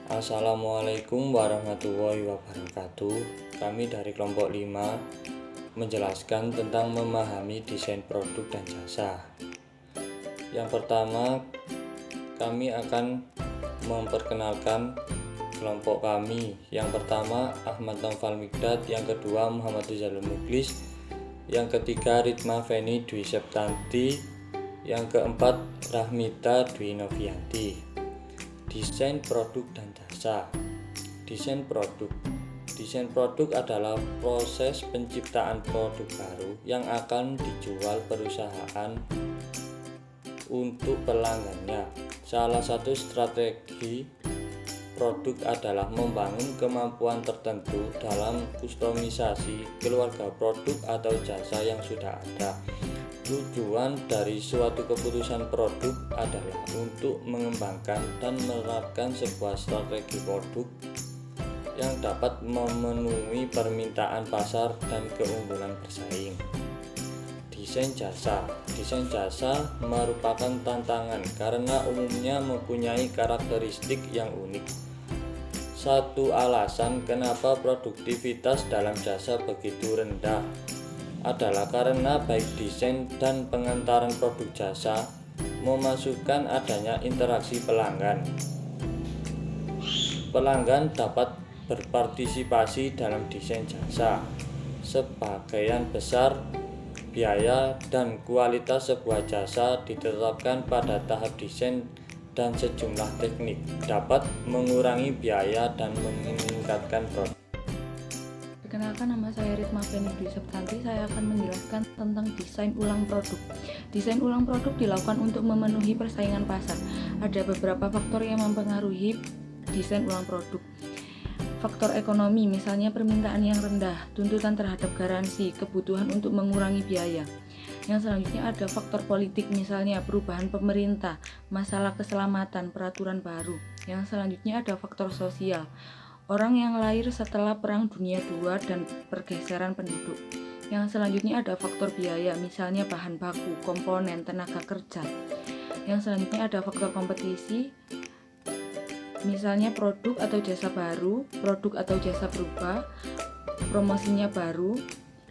Assalamualaikum warahmatullahi wabarakatuh. Kami dari kelompok 5 menjelaskan tentang memahami desain produk dan jasa. Yang pertama, kami akan memperkenalkan kelompok kami. Yang pertama Ahmad Naufal Mikdad, yang kedua Muhammad Rizalul Muklis, yang ketiga Ritma Feni Dwi Septanti, yang keempat Rahmita Dwi Novianti. Desain produk dan jasa. Desain produk adalah proses penciptaan produk baru yang akan dijual perusahaan untuk pelanggannya. Salah satu strategi produk adalah membangun kemampuan tertentu dalam kustomisasi keluarga produk atau jasa yang sudah ada. Tujuan dari suatu keputusan produk adalah untuk mengembangkan dan menerapkan sebuah strategi produk yang dapat memenuhi permintaan pasar dan keunggulan bersaing. Desain jasa merupakan tantangan karena umumnya mempunyai karakteristik yang unik. Satu alasan kenapa produktivitas dalam jasa begitu rendah adalah karena baik desain dan pengantaran produk jasa memasukkan adanya interaksi pelanggan. Pelanggan dapat berpartisipasi dalam desain jasa. Sebagian besar biaya dan kualitas sebuah jasa ditetapkan pada tahap desain, dan sejumlah teknik dapat mengurangi biaya dan meningkatkan produk. Perkenalkan, nama saya Ritma Feni Dwi Septanti. Saya akan menjelaskan tentang desain ulang produk. Desain ulang produk dilakukan untuk memenuhi persaingan pasar. Ada beberapa faktor yang mempengaruhi desain ulang produk. Faktor ekonomi, misalnya permintaan yang rendah, tuntutan terhadap garansi, kebutuhan untuk mengurangi biaya. Yang selanjutnya ada faktor politik, misalnya perubahan pemerintah, masalah keselamatan, peraturan baru. Yang selanjutnya ada faktor sosial, orang yang lahir setelah Perang Dunia II dan pergeseran penduduk. Yang selanjutnya ada faktor biaya, misalnya bahan baku, komponen, tenaga kerja. Yang selanjutnya ada faktor kompetisi, misalnya produk atau jasa baru, produk atau jasa berubah, promosinya baru.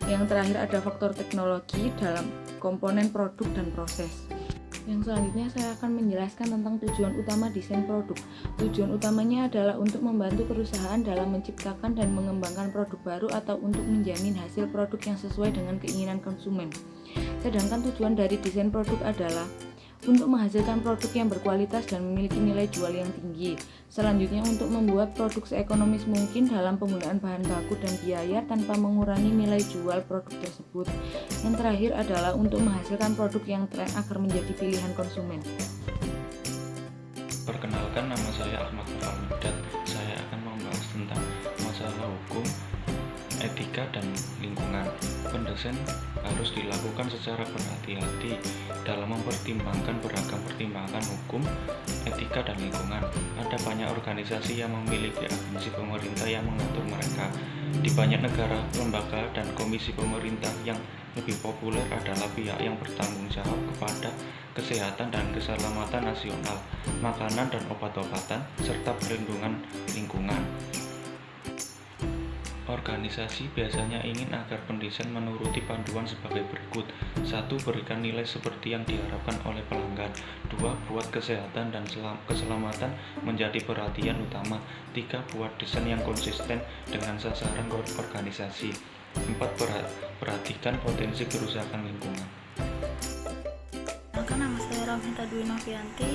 Yang terakhir ada faktor teknologi dalam komponen produk dan proses. Yang selanjutnya saya akan menjelaskan tentang tujuan utama desain produk. Tujuan utamanya adalah untuk membantu perusahaan dalam menciptakan dan mengembangkan produk baru atau untuk menjamin hasil produk yang sesuai dengan keinginan konsumen. Sedangkan tujuan dari desain produk adalah untuk menghasilkan produk yang berkualitas dan memiliki nilai jual yang tinggi. Selanjutnya untuk membuat produk seekonomis mungkin dalam penggunaan bahan baku dan biaya tanpa mengurangi nilai jual produk tersebut. Yang terakhir adalah untuk menghasilkan produk yang tren agar menjadi pilihan konsumen. Perkenalkan, nama saya Ahmad Naufal Mikdad. Saya akan membahas tentang masalah hukum, etika, dan lingkungan. Pendesain harus dilakukan secara berhati-hati dalam mempertimbangkan beragam pertimbangan hukum, etika, dan lingkungan. Ada banyak organisasi yang memiliki agensi pemerintah yang mengatur mereka. Di banyak negara, lembaga, dan komisi pemerintah yang lebih populer adalah pihak yang bertanggung jawab kepada kesehatan dan keselamatan nasional, makanan dan obat-obatan, serta perlindungan lingkungan. Organisasi biasanya ingin agar pendesain menuruti panduan sebagai berikut. 1. Berikan nilai seperti yang diharapkan oleh pelanggan. 2. Buat kesehatan dan keselamatan menjadi perhatian utama. 3. Buat desain yang konsisten dengan sasaran organisasi. 4. Perhatikan potensi kerusakan lingkungan. Nama saya Rahmita Dwi Novianti.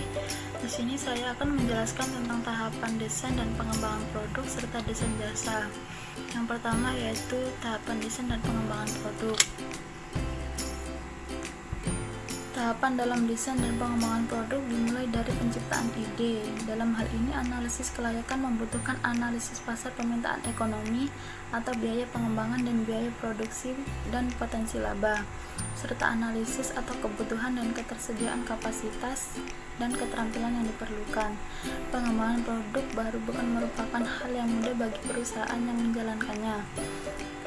Di sini saya akan menjelaskan tentang tahapan desain dan pengembangan produk serta desain jasa. Yang pertama yaitu tahapan desain dan pengembangan produk. Tahapan dalam desain dan pengembangan produk dimulai dari penciptaan ide. Dalam hal ini, analisis kelayakan membutuhkan analisis pasar, permintaan ekonomi atau biaya pengembangan dan biaya produksi dan potensi laba, serta analisis atau kebutuhan dan ketersediaan kapasitas dan keterampilan yang diperlukan. Pengembangan produk baru bukan merupakan hal yang mudah bagi perusahaan yang menjalankannya.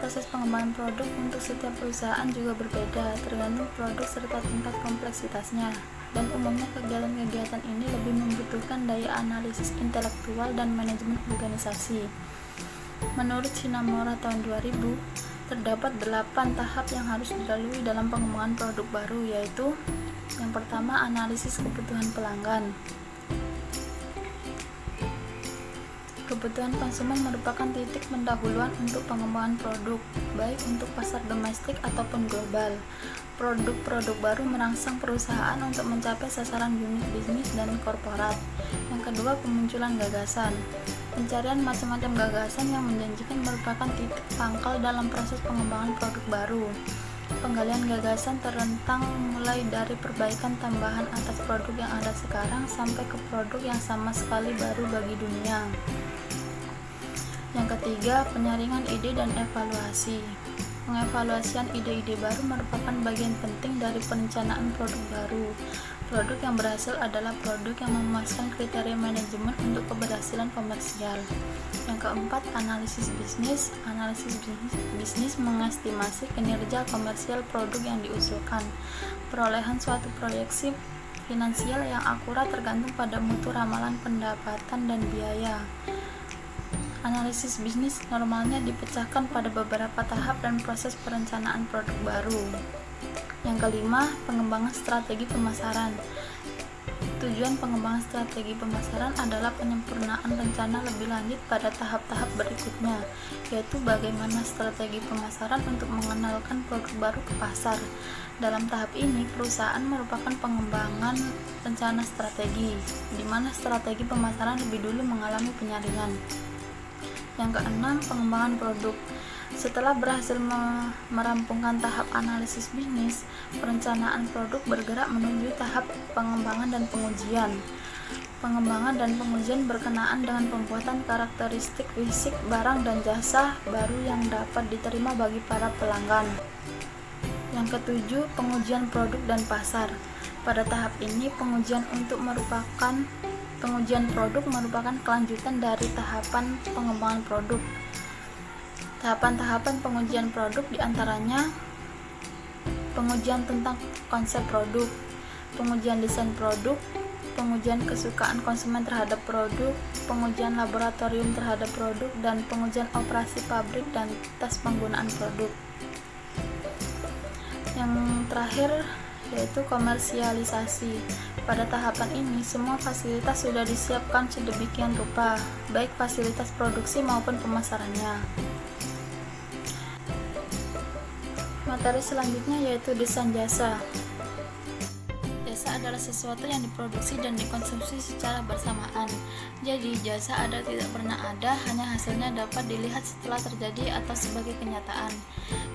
Proses pengembangan produk untuk setiap perusahaan juga berbeda, tergantung produk serta tingkat kompleksitasnya. dan umumnya kegiatan-kegiatan ini lebih membutuhkan daya analisis intelektual dan manajemen organisasi. Menurut Shinamura tahun 2000, terdapat 8 tahap yang harus dilalui dalam pengembangan produk baru, yaitu yang pertama, analisis kebutuhan pelanggan. Kebutuhan konsumen merupakan titik pendahuluan untuk pengembangan produk, baik untuk pasar domestik ataupun global. Produk-produk baru merangsang perusahaan untuk mencapai sasaran unit bisnis dan korporat. Yang kedua, pemunculan gagasan. Pencarian macam-macam gagasan yang menjanjikan merupakan titik pangkal dalam proses pengembangan produk baru. Penggalian gagasan terentang mulai dari perbaikan tambahan atas produk yang ada sekarang sampai ke produk yang sama sekali baru bagi dunia. Yang ketiga, penyaringan ide dan evaluasi. Pengevaluasian ide-ide baru merupakan bagian penting dari perencanaan produk baru. Produk yang berhasil adalah produk yang memuaskan kriteria manajemen untuk keberhasilan komersial. Yang keempat, analisis bisnis. Analisis bisnis mengestimasi kinerja komersial produk yang diusulkan. Perolehan suatu proyeksi finansial yang akurat tergantung pada mutu ramalan pendapatan dan biaya. Analisis bisnis normalnya dipecahkan pada beberapa tahap dan proses perencanaan produk baru. Yang kelima, pengembangan strategi pemasaran. Tujuan pengembangan strategi pemasaran adalah penyempurnaan rencana lebih lanjut pada tahap-tahap berikutnya, yaitu bagaimana strategi pemasaran untuk mengenalkan produk baru ke pasar. Dalam tahap ini, perusahaan merupakan pengembangan rencana strategi, di mana strategi pemasaran lebih dulu mengalami penyaringan. Yang keenam, pengembangan produk. Setelah berhasil merampungkan tahap analisis bisnis, perencanaan produk bergerak menuju tahap pengembangan dan pengujian. Pengembangan dan pengujian berkenaan dengan pembuatan karakteristik fisik barang dan jasa baru yang dapat diterima bagi para pelanggan. Yang ketujuh, pengujian produk dan pasar. Pada tahap ini, pengujian produk merupakan kelanjutan dari tahapan pengembangan produk. Tahapan-tahapan pengujian produk diantaranya pengujian tentang konsep produk, pengujian desain produk, pengujian kesukaan konsumen terhadap produk, pengujian laboratorium terhadap produk, dan pengujian operasi pabrik dan tes penggunaan produk. Yang terakhir yaitu komersialisasi. Pada tahapan ini, semua fasilitas sudah disiapkan sedemikian rupa, baik fasilitas produksi maupun pemasarannya. Materi selanjutnya yaitu desain jasa. Jasa adalah sesuatu yang diproduksi dan dikonsumsi secara bersamaan. Jadi, jasa ada tidak pernah ada, hanya hasilnya dapat dilihat setelah terjadi atau sebagai kenyataan.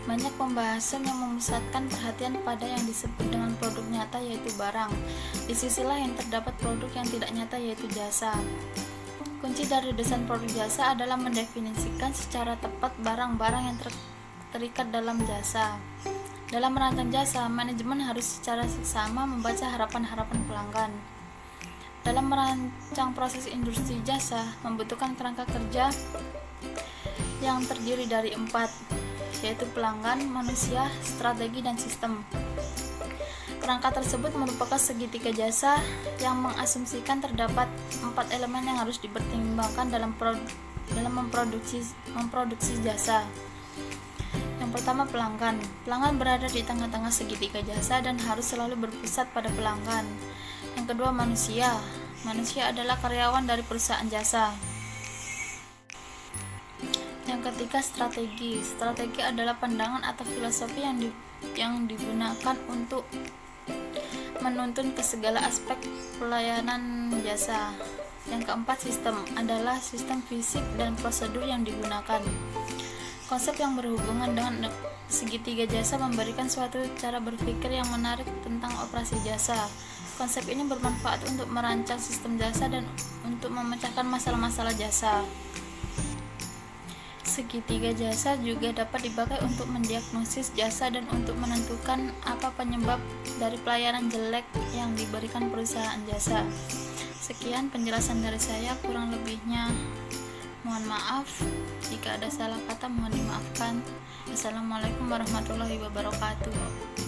Banyak pembahasan yang memusatkan perhatian pada yang disebut dengan produk nyata, yaitu barang. Di sisi lain, terdapat produk yang tidak nyata, yaitu jasa. Kunci dari desain produk jasa adalah mendefinisikan secara tepat barang-barang yang terikat dalam jasa. Dalam merancang jasa, manajemen harus secara seksama membaca harapan-harapan pelanggan. Dalam merancang proses industri jasa, membutuhkan kerangka kerja yang terdiri dari 4, yaitu pelanggan, manusia, strategi, dan sistem. Kerangka tersebut merupakan segitiga jasa yang mengasumsikan terdapat 4 elemen yang harus dipertimbangkan dalam memproduksi jasa. Yang pertama, pelanggan. Pelanggan berada di tengah-tengah segitiga jasa dan harus selalu berpusat pada pelanggan. Yang kedua, manusia. Manusia adalah karyawan dari perusahaan jasa. Yang ketiga, strategi. Strategi adalah pandangan atau filosofi yang digunakan untuk menuntun ke segala aspek pelayanan jasa. Yang keempat, sistem adalah sistem fisik dan prosedur yang digunakan. Konsep yang berhubungan dengan segitiga jasa memberikan suatu cara berpikir yang menarik tentang operasi jasa. Konsep ini bermanfaat untuk merancang sistem jasa dan untuk memecahkan masalah-masalah jasa. Segitiga jasa juga dapat dipakai untuk mendiagnosis jasa dan untuk menentukan apa penyebab dari pelayanan jelek yang diberikan perusahaan jasa. Sekian penjelasan dari saya, kurang lebihnya mohon maaf. Jika ada salah kata mohon dimaafkan. Assalamualaikum warahmatullahi wabarakatuh.